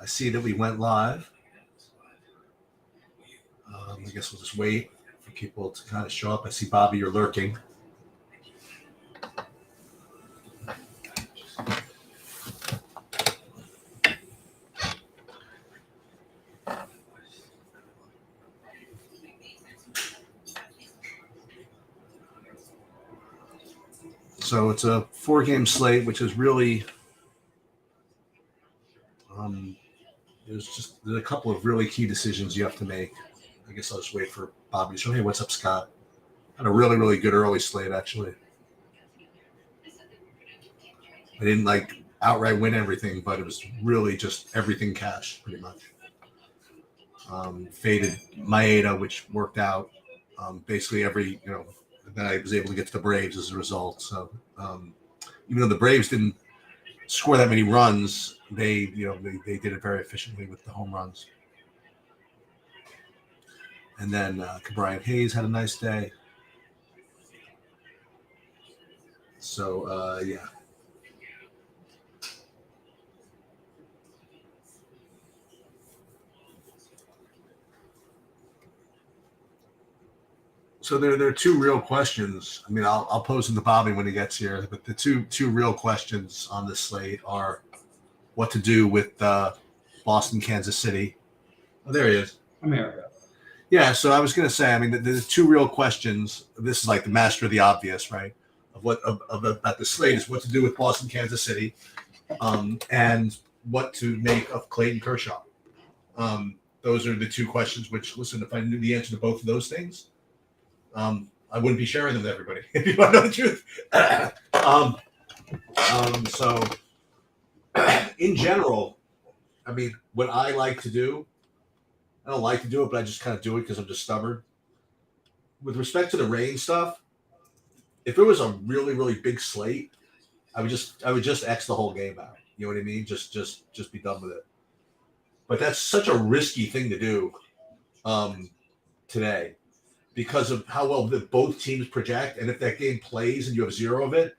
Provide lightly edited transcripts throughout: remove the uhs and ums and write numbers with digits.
I see that we went live. I guess we'll just wait for people to kind of show up. I see Bobby, you're lurking. So it's a 4-game slate, which is really there's a couple of really key decisions you have to make. I guess I'll just wait for Bobby to show. Hey, what's up, Scott? Had a really, really good early slate, actually. I didn't outright win everything, but it was really just everything cash, pretty much. Faded Maeda, which worked out. Basically every, that I was able to get to the Braves as a result. So even though the Braves didn't score that many runs, they did it very efficiently with the home runs. And then Brian Hayes had a nice day. So yeah. So there are two real questions. I mean, I'll pose them to Bobby when he gets here. But the two real questions on this slate are what to do with Boston, Kansas City. Oh, there he is. America. Yeah. So I was going to say, I mean, the two real questions. This is like the master of the obvious, right? About the slate is what to do with Boston, Kansas City, and what to make of Clayton Kershaw. Those are the two questions. Which, listen, if I knew the answer to both of those things, I wouldn't be sharing them with everybody. If you want to know the truth. So, in general, I mean, what I like to do, I don't like to do it, but I just kind of do it because I'm just stubborn. With respect to the rain stuff, if it was a really, really big slate, I would just X the whole game out. You know what I mean? Just be done with it. But that's such a risky thing to do today, because of how well both teams project, and if that game plays and you have zero of it,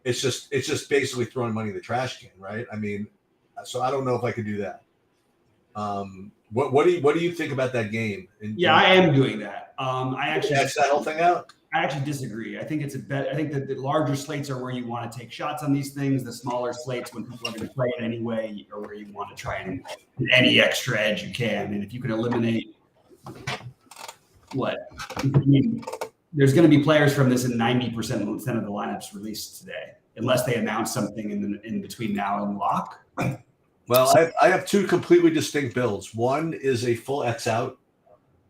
it's just basically throwing money in the trash can, right? I mean, so I don't know if I could do that. What do you think about that game? I am doing that. I actually X that whole thing out. I actually disagree. I think it's a bet. I think that the larger slates are where you want to take shots on these things. The smaller slates, when people are going to play it anyway, are where you want to try and get any extra edge you can. And if you can eliminate there's going to be players from this in 90% of the lineups released today, unless they announce something in between now and lock. Well, I have two completely distinct builds. One is a full X out,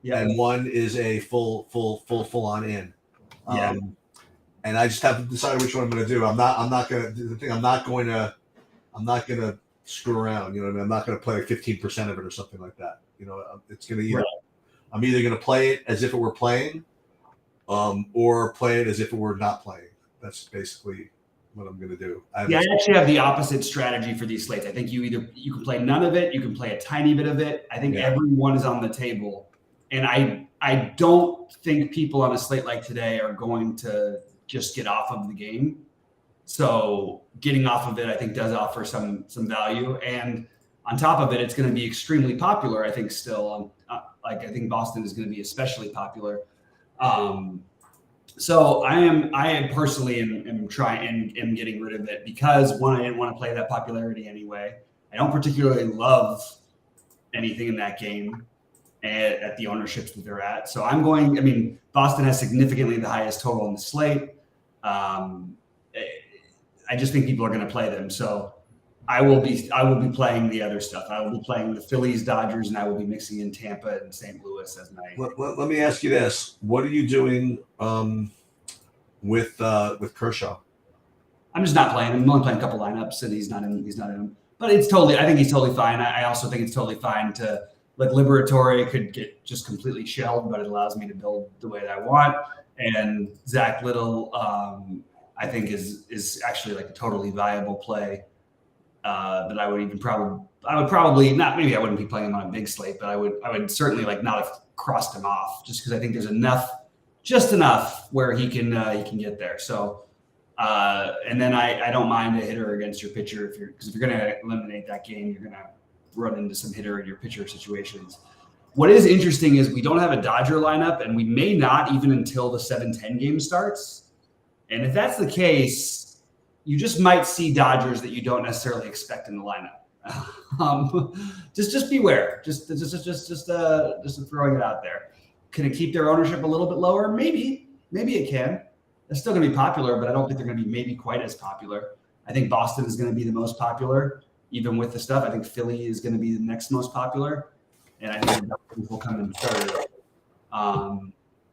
and one is a full on in. And I just have to decide which one I'm going to do. I'm not going to screw around. You know what I mean? I'm not going to play like 15% of it or something like that. It's going to I'm either going to play it as if it were playing, or play it as if it were not playing. That's basically what I'm going to do. I actually have the opposite strategy for these slates. I think you can play none of it, you can play a tiny bit of it. I think everyone is on the table, and I don't think people on a slate like today are going to just get off of the game. So getting off of it, I think, does offer some value, and on top of it, it's going to be extremely popular. I think still, I think Boston is going to be especially popular. So I am personally am trying and getting rid of it because, one, I didn't want to play that popularity anyway. I don't particularly love anything in that game at the ownerships that they're at. So Boston has significantly the highest total in the slate. I just think people are going to play them. So I will be playing the other stuff. I will be playing the Phillies, Dodgers, and I will be mixing in Tampa and St. Louis as my. Let me ask you this: what are you doing with Kershaw? I'm just not playing him. I'm only playing a couple lineups, and he's not in them. But I think he's totally fine. I also think it's totally fine to Liberatore could get just completely shelled, but it allows me to build the way that I want. And Zach Little, I think is actually like a totally viable play. That I would probably not. Maybe I wouldn't be playing him on a big slate, but I would certainly not have crossed him off just because I think there's just enough where he can get there. So, and then I don't mind a hitter against your pitcher because if you're going to eliminate that game, you're going to run into some hitter in your pitcher situations. What is interesting is we don't have a Dodger lineup, and we may not even until the 7-10 game starts. And if that's the case, you just might see Dodgers that you don't necessarily expect in the lineup. Just beware. Just throwing it out there. Can it keep their ownership a little bit lower? Maybe it can. It's still going to be popular, but I don't think they're going to be maybe quite as popular. I think Boston is going to be the most popular, even with the stuff. I think Philly is going to be the next most popular, and I think the Dodgers will come in third.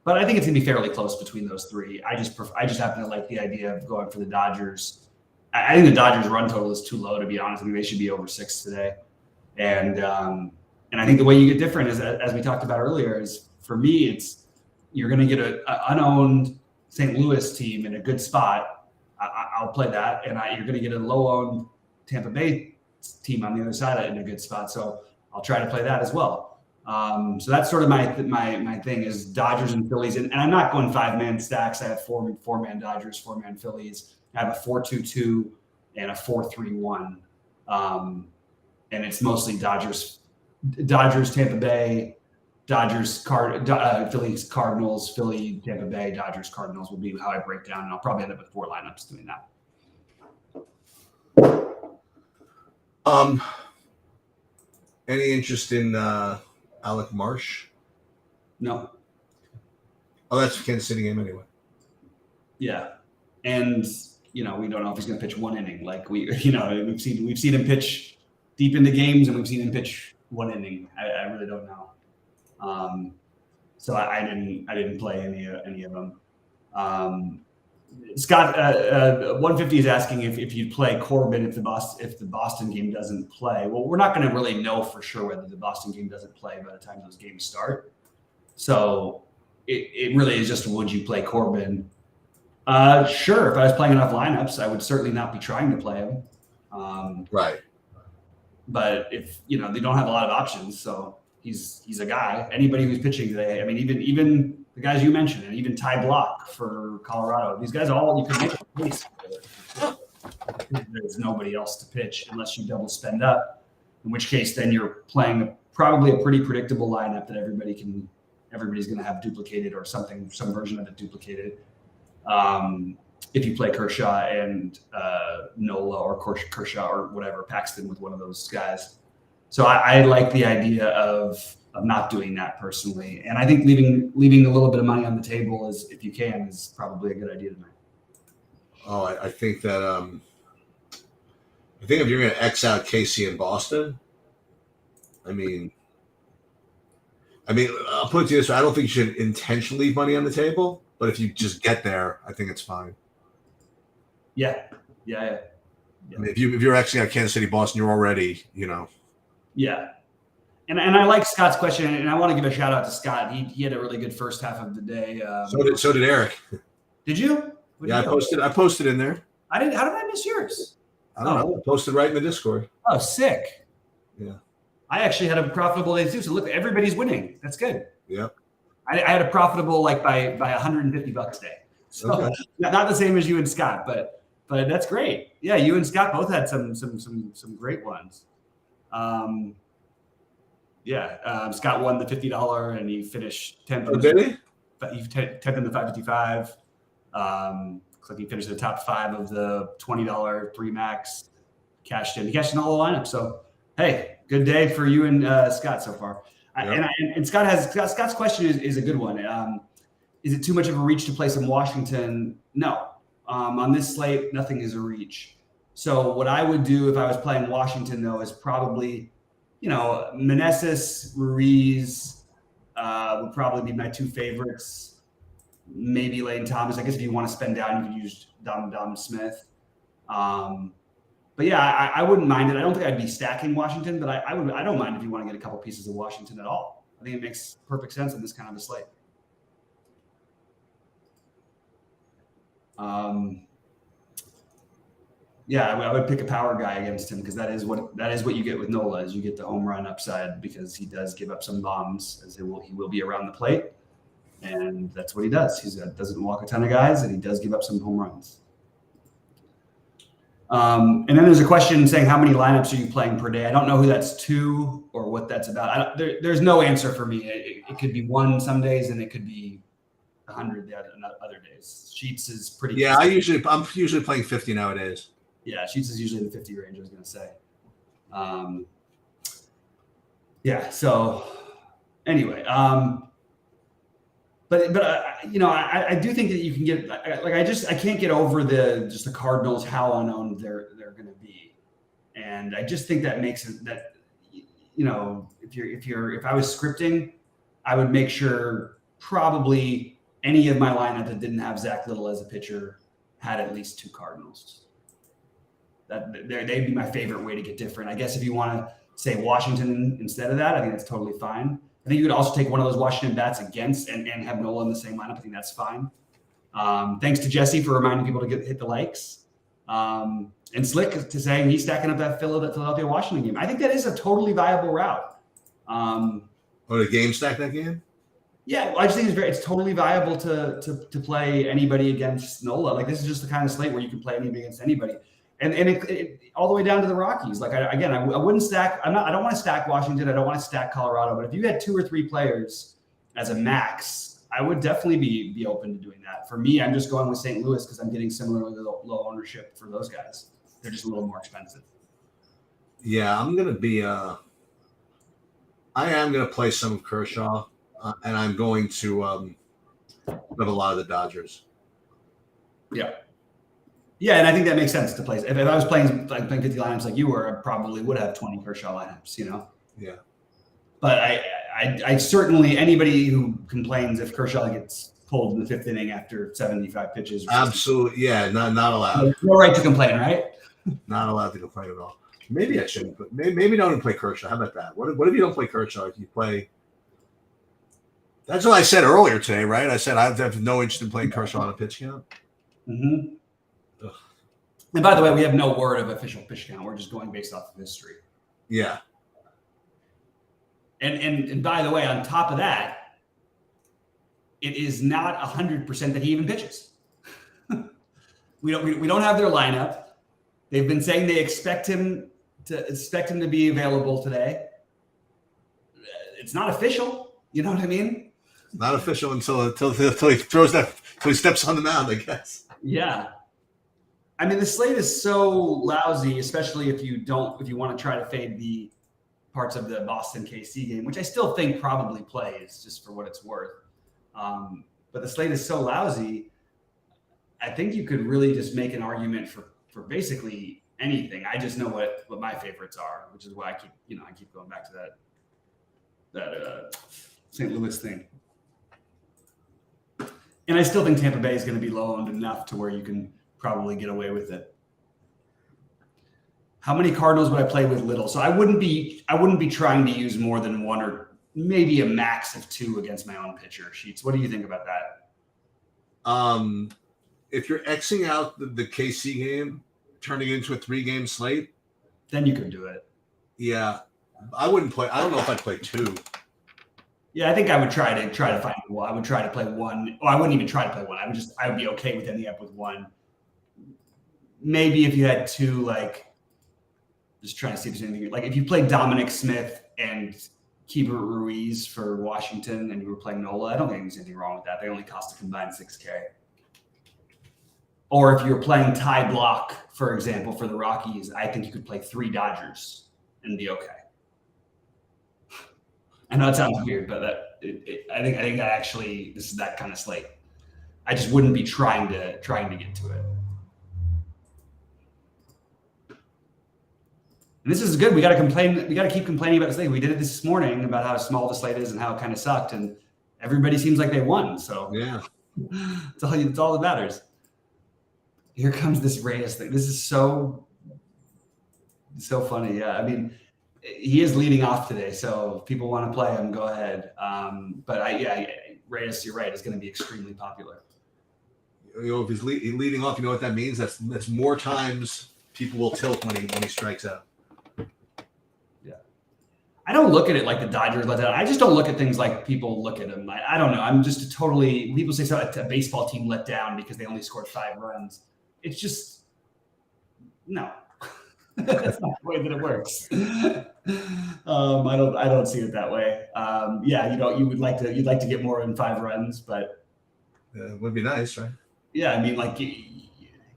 But I think it's going to be fairly close between those three. I just happen to like the idea of going for the Dodgers. I think the Dodgers run total is too low, to be honest. I mean, they should be over 6 today. And I think the way you get different is, as we talked about earlier, is for me, it's you're going to get an unowned St. Louis team in a good spot. I'll play that. And you're going to get a low-owned Tampa Bay team on the other side in a good spot. So I'll try to play that as well. So that's sort of my thing is Dodgers and Phillies. And I'm not going 5-man stacks. I have four-man Dodgers, 4-man Phillies. I have a 4-2-2 and a 4-3-1. And it's mostly Dodgers, Tampa Bay, Phillies, Cardinals, Philly, Tampa Bay, Dodgers, Cardinals will be how I break down. And I'll probably end up with 4 lineups doing that. Any interest in Alec Marsh? No. Oh, that's a Kansas City game anyway. Yeah. And, we don't know if he's going to pitch 1 inning. Like we've seen him pitch deep into games, and we've seen him pitch 1 inning. I really don't know. So I didn't play any of them. Scott 150 is asking if you'd play Corbin if the Boston game doesn't play. Well, we're not going to really know for sure whether the Boston game doesn't play by the time those games start. So it really is just, would you play Corbin? Sure. If I was playing enough lineups, I would certainly not be trying to play him. Right. But if they don't have a lot of options, so he's a guy. Anybody who's pitching today, I mean, even the guys you mentioned, and even Ty Block for Colorado, these guys all you can make a case for. There's nobody else to pitch unless you double spend up. In which case, then you're playing probably a pretty predictable lineup that everybody's going to have duplicated or some version of it duplicated. If you play Kershaw and Nola or Kershaw or whatever, Paxton with one of those guys. So I like the idea of not doing that personally. And I think leaving a little bit of money on the table if you can, is probably a good idea tonight. Oh, I think that I think if you're going to X out Casey in Boston, I mean, I'll put it to you this way. I don't think you should intentionally leave money on the table, but if you just get there, I think it's fine. Yeah. I mean, if you're Xing out Kansas City, Boston, you're already, Yeah. And I like Scott's question, and I want to give a shout out to Scott. He had a really good first half of the day. So did Eric. Did you? I posted in there. I didn't. How did I miss yours? I don't know. I posted right in the Discord. Oh, sick. Yeah. I actually had a profitable day too. So look, everybody's winning. That's good. Yep. I had a profitable by $150 day. So okay. Not the same as you and Scott, but that's great. Yeah, you and Scott both had some great ones. Scott won the $50 and he finished 10th. Oh, did he? 10th in the 555. Looks like he finished in the top 5 of the $20 3 max. He cashed in all the lineups. So hey, good day for you and Scott so far. Yep. And Scott's question is a good one. Is it too much of a reach to play some Washington? No. On this slate, nothing is a reach. So what I would do if I was playing Washington, though, is probably, Meneses, Ruiz would probably be my 2 favorites. Maybe Lane Thomas. I guess if you want to spend down, you could use Dom Smith. But yeah, I wouldn't mind it. I don't think I'd be stacking Washington, but I don't mind if you want to get a couple pieces of Washington at all. I think it makes perfect sense in this kind of a slate. I would pick a power guy against him because that is what you get with Nola, is you get the home run upside because he does give up some bombs, as he will be around the plate, and that's what he does. He doesn't walk a ton of guys, and he does give up some home runs. And then there's a question saying, how many lineups are you playing per day? I don't know who that's to or what that's about. There's no answer for me. It could be 1 some days, and it could be 100 the other days. Sheets is pretty. Yeah, I'm usually playing 50 nowadays. Yeah, Sheets is usually in the 50 range. I was going to say. Yeah. So anyway, but I do think that you can get I can't get over the Cardinals, how unowned they're going to be, and I just think that makes it that if I was scripting, I would make sure probably any of my lineup that didn't have Zach Little as a pitcher had at least 2 Cardinals. They'd be my favorite way to get different. I guess if you want to say Washington instead of that, I think that's totally fine. I think you could also take one of those Washington bats against and have Nola in the same lineup. I think that's fine. Thanks to Jesse for reminding people to hit the likes. And Slick to saying he's stacking up that Philadelphia-Washington game. I think that is a totally viable route. The game stack that game? Yeah, I just think it's totally viable to play anybody against Nola. Like, this is just the kind of slate where you can play anybody against anybody. And it all the way down to the Rockies. Like, I wouldn't stack. I don't want to stack Washington. I don't want to stack Colorado. But if you had 2 or 3 players as a max, I would definitely be open to doing that. For me, I'm just going with St. Louis because I'm getting similarly low ownership for those guys. They're just a little more expensive. Yeah, I'm gonna be. I am gonna play some of Kershaw, and I'm going to have a lot of the Dodgers. Yeah. Yeah, and I think that makes sense to play. If I was playing 50 lineups like you were, I probably would have 20 Kershaw lineups, Yeah. But I certainly, anybody who complains if Kershaw gets pulled in the 5th inning after 75 pitches. Absolutely. Yeah, not allowed. No right to complain, right? Not allowed to complain at all. Maybe I shouldn't. But maybe don't play Kershaw. How about that? What if you don't play Kershaw? If you play. That's what I said earlier today, right? I said I have no interest in playing Kershaw on a pitch count. Mm-hmm. And by the way, we have no word of official pitch count. We're just going based off of history. Yeah. And by the way, on top of that, it is not 100% that he even pitches. we don't have their lineup. They've been saying they expect him to be available today. It's not official. You know what I mean? Not official until he throws that, until he steps on the mound, I guess. Yeah. I mean, the slate is so lousy, especially if you want to try to fade the parts of the Boston KC game, which I still think probably plays just for what it's worth. But the slate is so lousy. I think you could really just make an argument for basically anything. I just know what my favorites are, which is why I keep going back to that St. Louis thing. And I still think Tampa Bay is going to be low owned enough to where you can probably get away with it. How many Cardinals would I play with Little? So I wouldn't be trying to use more than 1 or maybe a max of 2 against my own pitcher. Sheets. What do you think about that? If you're Xing out the KC game, turning it into a 3-game slate, then you could do it. Yeah, I wouldn't play. I don't know if I'd play 2. Yeah, I think I would try to find one. I would try to play 1. Oh, I wouldn't even try to play 1. I would be okay with ending up with 1. Maybe if you had 2, like, just trying to see if there's anything. Like, if you played Dominic Smith and Keibert Ruiz for Washington and you were playing Nola, I don't think there's anything wrong with that. They only cost a combined $6K. Or if you're playing Ty Block, for example, for the Rockies, I think you could play 3 Dodgers and be okay. I know it sounds weird, but I think that actually this is that kind of slate. I just wouldn't be trying to get to it. And this is good. We got to complain. We got to keep complaining about the slate. We did it this morning about how small the slate is and how it kind of sucked, and everybody seems like they won. So yeah, it's all that matters. Here comes this Reyes thing. This is so funny. Yeah, I mean, he is leading off today, so if people want to play him, go ahead. But Reyes, you're right, is going to be extremely popular. If he's leading off, you know what that means? That's more times people will tilt when he strikes out. Yeah, I don't look at it like the Dodgers let down. I just don't look at things like people look at them. I don't know. I'm just people say a baseball team let down because they only scored 5 runs. It's just No, that's not the way that it works. I don't see it that way. Yeah, you'd like to get more than 5 runs, but It would be nice, right? yeah, I mean, like you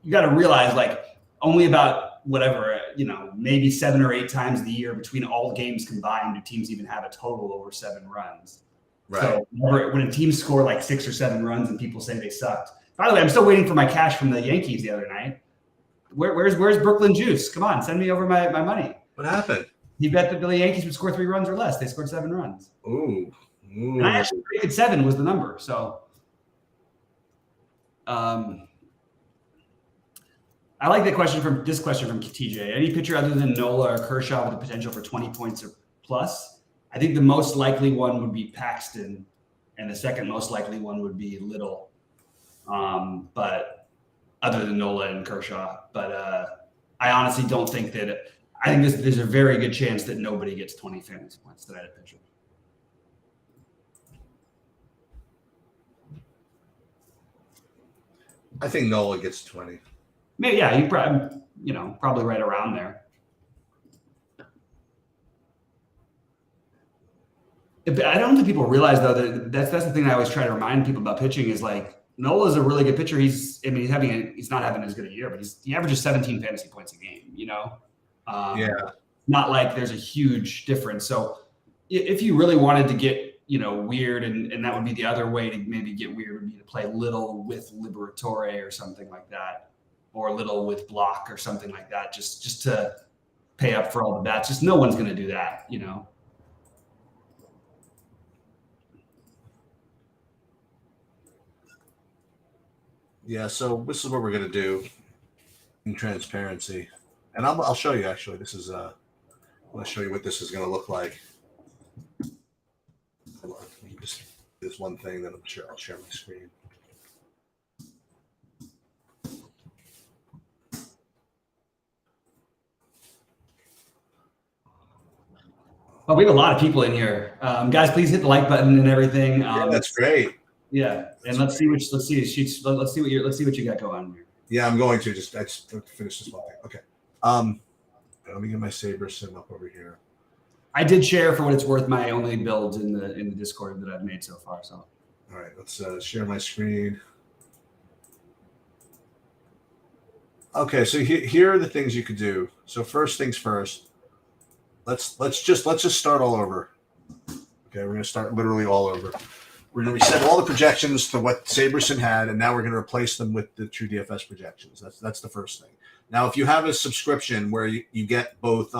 got to realize, like only about whatever, maybe 7 or 8 times the year between all games combined do teams even have a total over 7 runs. Right. So when a team score like 6 or 7 runs and people say they sucked. By the way, I'm still waiting for my cash from the Yankees the other night. Where's Brooklyn Juice? Come on, send me over my money. What happened? He bet that the Yankees would score 3 runs or less. They scored 7 runs. Ooh. And I actually predicted 7 was the number. So I like this question from TJ. Any pitcher other than Nola or Kershaw with the potential for 20 points or plus? I think the most likely one would be Paxton, and the second most likely one would be Little. But other than Nola and Kershaw, but I honestly don't think that. I think there's a very good chance that nobody gets 20 fantasy points tonight at pitcher. I think Nola gets 20. Maybe, yeah, you probably right around there. I don't think people realize though that that's the thing I always try to remind people about pitching is like Nola's a really good pitcher. He's not having as good a year, but he averages 17 fantasy points a game. Yeah. Not like there's a huge difference. So if you really wanted to get weird, and that would be the other way to maybe get weird would be to play Little with Liberatore or something like that, or Little with Block or something like that, just to pay up for all the bats. Just no one's going to do that, Yeah, so this is what we're going to do in transparency. And I'll show you, actually. This is I'm going to show you what this is going to look like. Hold on. There's one thing that I'll share my screen. Well, we have a lot of people in here. Guys, please hit the like button and everything. Yeah, that's great. Yeah, and let's see what you got going on here. Yeah, I'm going to just finish this one thing. Okay. Let me get my Saber sim up over here. I did share, for what it's worth, my only builds in the Discord that I've made so far. So, all right, let's share my screen. Okay, so here are the things you could do. So first things first, let's just start all over. Okay, we're gonna start literally all over. We're going to reset all the projections to what Saberson had, and now we're going to replace them with the True DFS projections. That's the first thing. Now, if you have a subscription where you get both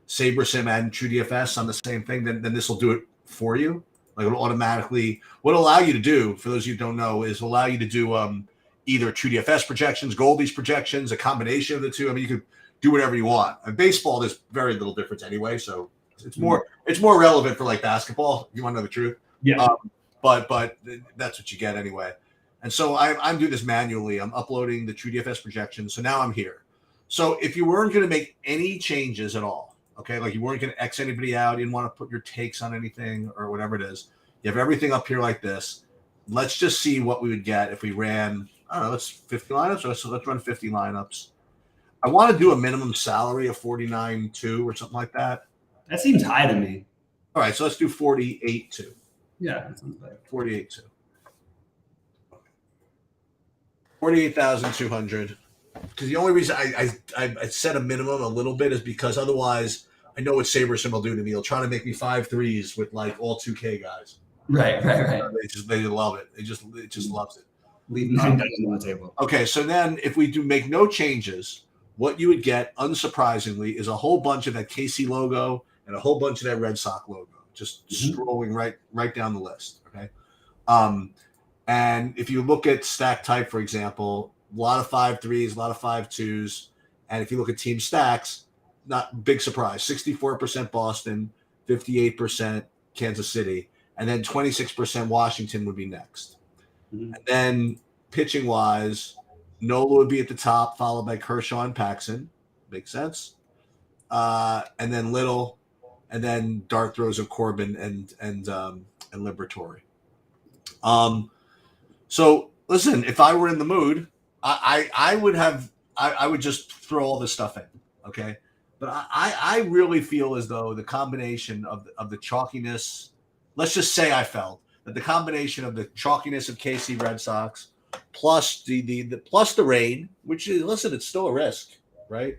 Sabersim and True DFS on the same thing, then this will do it for you. Like it'll automatically. What it'll allow you to do, for those of you who don't know, is allow you to do either True DFS projections, Goldie's projections, a combination of the two. I mean, you could do whatever you want. In baseball, there's very little difference anyway, so it's more relevant for like basketball. If you want to know the truth. Yeah. But that's what you get anyway. And so I'm doing this manually. I'm uploading the True DFS projections. So now I'm here. So if you weren't going to make any changes at all, okay, like you weren't going to X anybody out, you didn't want to put your takes on anything or whatever it is, you have everything up here like this. Let's just see what we would get if we ran, I don't know, let's 50 lineups. So let's run 50 lineups. I want to do a minimum salary of 49.2 or something like that. That seems high to me. All right, so let's do 48.2. Yeah, that sounds better. 48.2. 48,200. Because the only reason I set a minimum a little bit is because otherwise I know what Sabersim will do to me. He'll try to make me 5 threes with like all 2K guys. Right. They love it. It just loves it. Leave 9 dice on the table. Okay, so then if we do make no changes, what you would get, unsurprisingly, is a whole bunch of that KC logo and a whole bunch of that Red Sox logo. Just scrolling right down the list, okay? And if you look at stack type, for example, a lot of 5-3s, a lot of 5-2s, and if you look at team stacks, not big surprise, 64% Boston, 58% Kansas City, and then 26% Washington would be next. Mm-hmm. And then pitching-wise, Nola would be at the top, followed by Kershaw and Paxton. Makes sense. And then Little, and then dart throws of Corbin and Liberatore. So listen, if I were in the mood, I would have I would just throw all this stuff in. Okay. But I really feel as though the combination of the chalkiness, let's just say I felt that the combination of the chalkiness of KC Red Sox plus the rain, which is, listen, it's still a risk, right?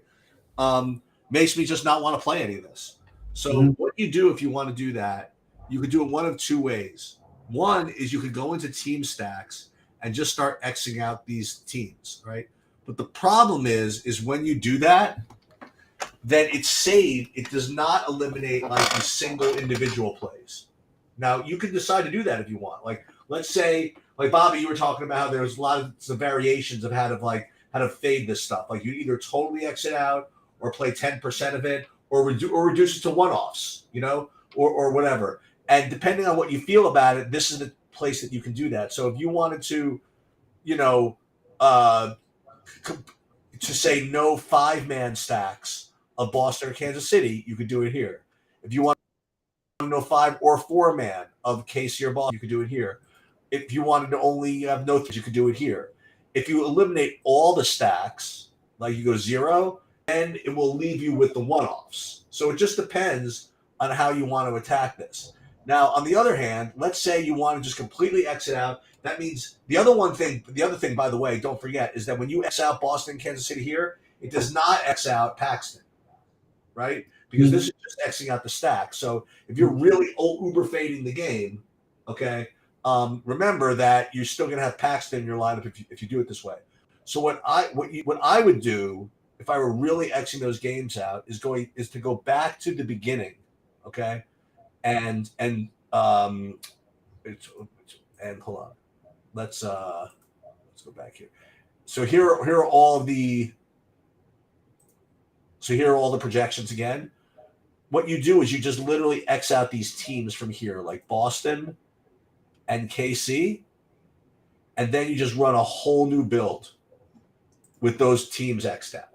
Makes me just not want to play any of this. So what you do if you want to do that, you could do it one of two ways. One is you could go into team stacks and just start Xing out these teams, right? But the problem is when you do that, then it's saved. It does not eliminate like the single individual plays. Now you can decide to do that if you want. Like let's say, like Bobby, you were talking about how there's a lot of some variations of how to fade this stuff. Like you either totally exit out or play 10% of it, or reduce it to one-offs, or whatever. And depending on what you feel about it, this is the place that you can do that. So if you wanted to, to say no 5-man stacks of Boston or Kansas City, you could do it here. If you want to know 5 or 4-man of KC or Boston, you could do it here. If you wanted to only have no 3, you could do it here. If you eliminate all the stacks, like you go 0, then it will leave you with the one-offs. So it just depends on how you want to attack this. Now, on the other hand, let's say you want to just completely exit out. That means the other thing, by the way, don't forget, is that when you X out Boston, Kansas City here, it does not X out Paxton, right? Because this is just Xing out the stack. So if you're really uber fading the game, okay, remember that you're still going to have Paxton in your lineup if you do it this way. So what I would do if I were really Xing those games out is to go back to the beginning, okay, and hold on, let's go back here. So here are all the projections again. What you do is you just literally X out these teams from here, like Boston and KC, and then you just run a whole new build with those teams X'd out.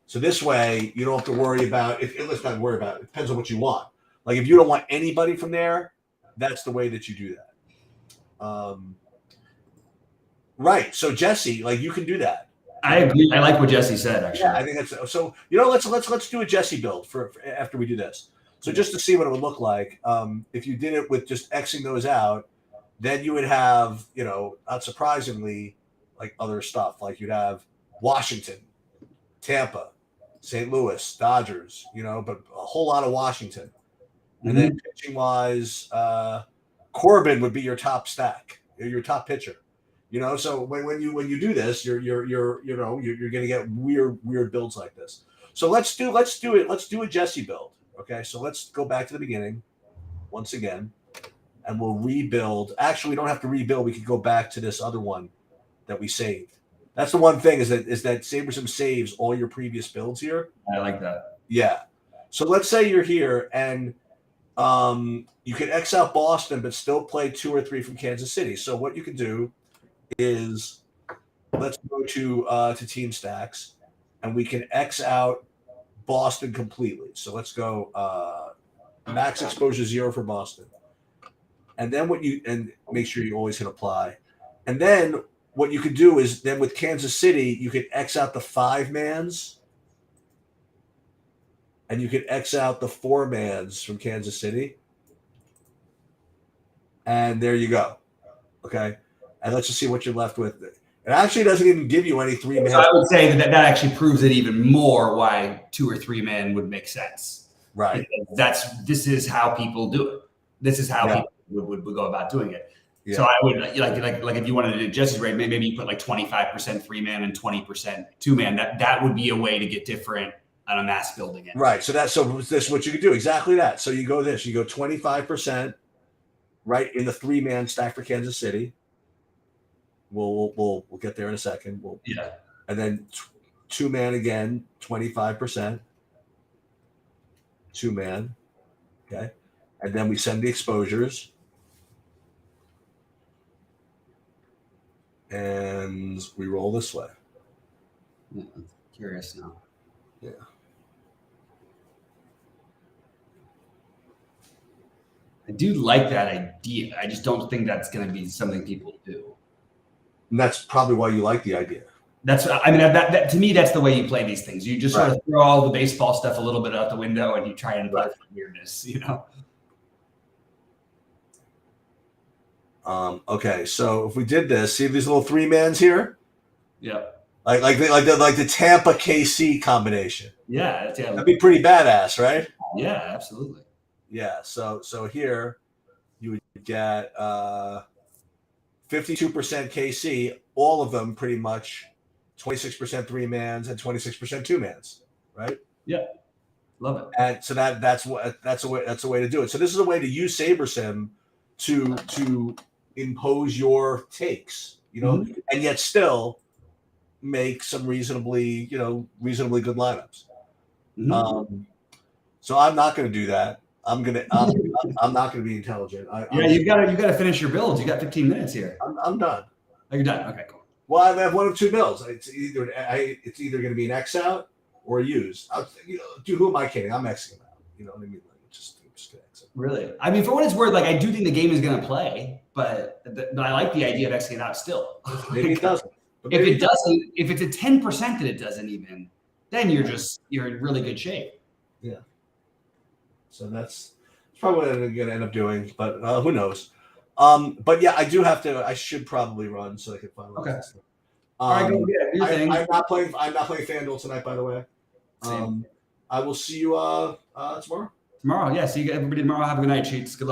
So this way, you don't have to worry about it. Let's not worry about it. It depends on what you want. Like if you don't want anybody from there, that's the way that you do that. Right. So Jesse, like you can do that. I agree. I like what Jesse said. Actually, yeah, I think that's so. Let's do a Jesse build for after we do this. So just to see what it would look like, if you did it with just Xing those out, then you would have, not surprisingly, like other stuff. Like you'd have Washington, Tampa, St. Louis, Dodgers, but a whole lot of Washington. And then pitching wise, Corbin would be your top stack, your top pitcher. So when you do this, you're going to get weird builds like this. So let's do it. Let's do a Jesse build. Okay. So let's go back to the beginning once again, and we'll rebuild. Actually, we don't have to rebuild. We could go back to this other one that we saved. That's the one thing is that Sabersim saves all your previous builds here. I like that. Yeah. So let's say you're here and you can X out Boston, but still play 2 or 3 from Kansas City. So what you can do is let's go to team stacks, and we can X out Boston completely. So let's go max exposure 0 for Boston, and then and make sure you always hit apply, and then what you could do is then with Kansas City, you could X out the 5-mans, and you could X out the 4-mans from Kansas City, and there you go. Okay. And let's just see what you're left with. It actually doesn't even give you any 3-man. So I would say that actually proves it even more why 2 or 3-man would make sense. Right. This is how people do it. This is how people would go about doing it. Yeah. So I would like if you wanted to do Jesse's rate, maybe you put like 25% 3-man and 20% 2-man. That would be a way to get different on a mass building it. Right. So this is what you could do. Exactly that. So you go 25%, right, in the 3-man stack for Kansas City. We'll get there in a second. And then 2-man again, 25%. 2-man. Okay. And then we send the exposures. And we roll this way. Yeah, I'm curious now. Yeah. I do like that idea. I just don't think that's going to be something people do. And that's probably why you like the idea. That to me, that's the way you play these things. You just sort of throw all the baseball stuff a little bit out the window and you try and play for weirdness, Okay, so if we did this, see these little 3-mans here? Yeah. Like the Tampa KC combination. Yeah, that'd be pretty badass, right? Yeah, absolutely. Yeah. So here you would get 52% KC, all of them pretty much 26% 3-mans and 26% 2-mans, right? Yeah, love it. And so that's a way to do it. So this is a way to use SaberSim to impose your takes, and yet still make some reasonably good lineups. So I'm not going to do that. I'm not going to be intelligent. You got to finish your builds. You got 15 minutes here. I'm done. Oh, you're done. Okay, cool. Well, I have one of two builds. It's either going to be an X out or a use. Dude, who am I kidding? I'm Xing them out. You know what I mean? Just get X out. Really? I mean, for what it's worth, I do think the game is going to play, but I like the idea of Xing it out still. Maybe it doesn't. If it doesn't, if it's a 10% that it doesn't even, then you're in really good shape. Yeah. So that's probably what I'm going to end up doing, but who knows? But yeah, I should probably run so I can finalize this thing. All right, go get your thing. I'm not playing FanDuel tonight, by the way. I will see you tomorrow. Tomorrow, yeah. See you everybody tomorrow. Have a good night, Cheats. Good luck.